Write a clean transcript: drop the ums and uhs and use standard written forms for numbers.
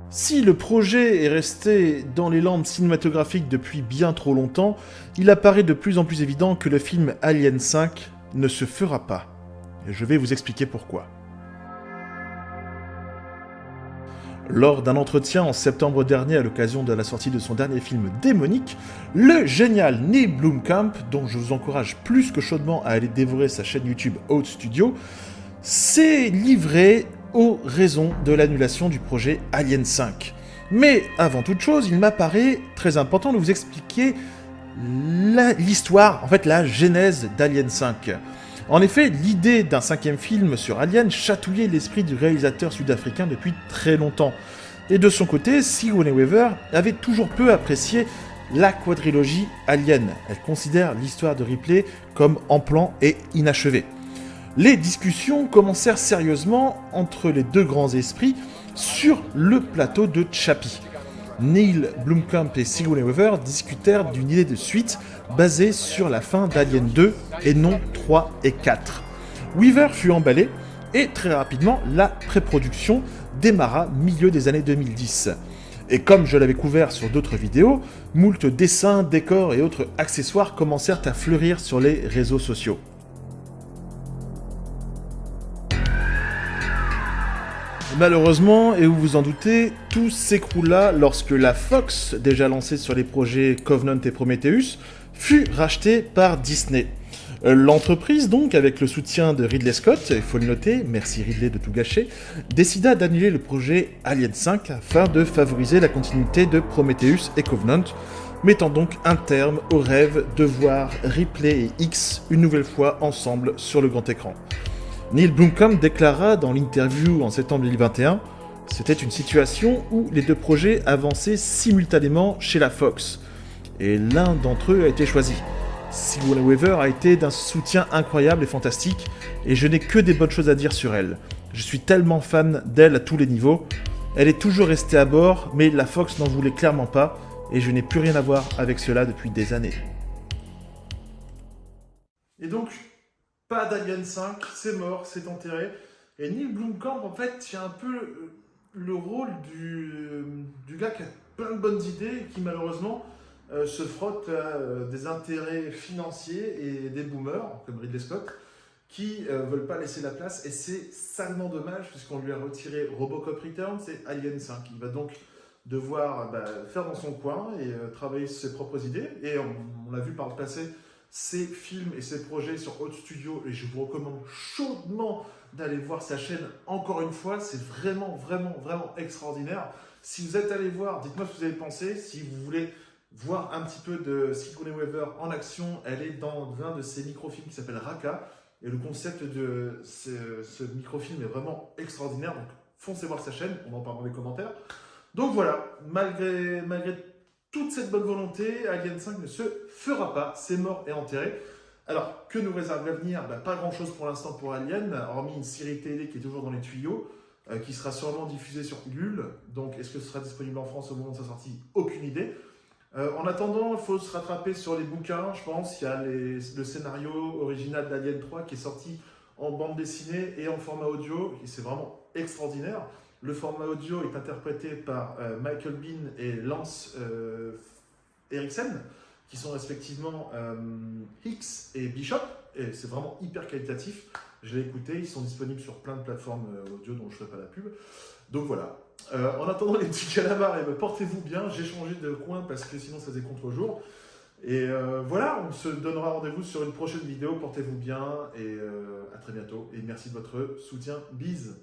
Si le projet est resté dans les lampes cinématographiques depuis bien trop longtemps, il apparaît de plus en plus évident que le film Alien 5 ne se fera pas. Et je vais vous expliquer pourquoi. Lors d'un entretien en septembre dernier à l'occasion de la sortie de son dernier film Démonique, le génial Neil Blomkamp, dont je vous encourage plus que chaudement à aller dévorer sa chaîne YouTube Haute Studio, s'est livré aux raisons de l'annulation du projet Alien 5. Mais avant toute chose, il m'apparaît très important de vous expliquer l'histoire, en fait la genèse d'Alien 5. En effet, l'idée d'un 5e film sur Alien chatouillait l'esprit du réalisateur sud-africain depuis très longtemps. Et de son côté, Sigourney Weaver avait toujours peu apprécié la quadrilogie Alien. Elle considère l'histoire de Ripley comme en plan et inachevée. Les discussions commencèrent sérieusement entre les deux grands esprits sur le plateau de Chappie. Neil Blomkamp et Sigourney Weaver discutèrent d'une idée de suite basée sur la fin d'Alien 2 et non 3 et 4. Weaver fut emballé et très rapidement la pré-production démarra milieu des années 2010. Et comme je l'avais couvert sur d'autres vidéos, moult dessins, décors et autres accessoires commencèrent à fleurir sur les réseaux sociaux. Malheureusement, et vous vous en doutez, tout s'écroula lorsque la Fox, déjà lancée sur les projets Covenant et Prometheus, fut rachetée par Disney. L'entreprise, donc, avec le soutien de Ridley Scott, il faut le noter, merci Ridley de tout gâcher, décida d'annuler le projet Alien 5 afin de favoriser la continuité de Prometheus et Covenant, mettant donc un terme au rêve de voir Ripley et X une nouvelle fois ensemble sur le grand écran. Neil Blomkamp déclara dans l'interview en septembre 2021 « C'était une situation où les deux projets avançaient simultanément chez la Fox, et l'un d'entre eux a été choisi. Sigourney Weaver a été d'un soutien incroyable et fantastique, et je n'ai que des bonnes choses à dire sur elle. Je suis tellement fan d'elle à tous les niveaux. Elle est toujours restée à bord, mais la Fox n'en voulait clairement pas, et je n'ai plus rien à voir avec cela depuis des années. » Et donc, pas d'Alien 5, c'est mort, c'est enterré. Et Neil Blomkamp, en fait, tient un peu le rôle du gars qui a plein de bonnes idées et qui, malheureusement, se frotte à des intérêts financiers et des boomers, comme Ridley Scott, qui veulent pas laisser la place. Et c'est salement dommage, puisqu'on lui a retiré Robocop Returns et Alien 5. Il va donc devoir faire dans son coin et travailler sur ses propres idées. Et on l'a vu par le passé, ses films et ses projets sur Haute Studio, et je vous recommande chaudement d'aller voir sa chaîne encore une fois, c'est vraiment extraordinaire. Si vous êtes allé voir, dites-moi ce que vous avez pensé. Si vous voulez voir un petit peu de Sigourney Weaver en action, elle est dans l'un de ses microfilms qui s'appelle Raka, et le concept de ce microfilm est vraiment extraordinaire, donc foncez voir sa chaîne, on en parle dans les commentaires. Donc voilà, malgré toute cette bonne volonté, Alien 5 ne se fera pas, c'est mort et enterré. Alors, que nous réserve l'avenir? Pas grand chose pour l'instant pour Alien, hormis une série télé qui est toujours dans les tuyaux, qui sera sûrement diffusée sur Ulule. Donc, est-ce que ce sera disponible en France au moment de sa sortie? Aucune idée. En attendant, il faut se rattraper sur les bouquins, je pense. Il y a le scénario original d'Alien 3 qui est sorti en bande dessinée et en format audio, et c'est vraiment extraordinaire. Le format audio est interprété par Michael Biehn et Lance Eriksen, qui sont respectivement Hicks et Bishop, et c'est vraiment hyper qualitatif. Je l'ai écouté, ils sont disponibles sur plein de plateformes audio dont je ne ferai pas la pub. Donc voilà. En attendant les petits calamars, portez-vous bien. J'ai changé de coin parce que sinon ça faisait contre-jour. Et voilà, on se donnera rendez-vous sur une prochaine vidéo. Portez-vous bien et à très bientôt. Et merci de votre soutien. Bise.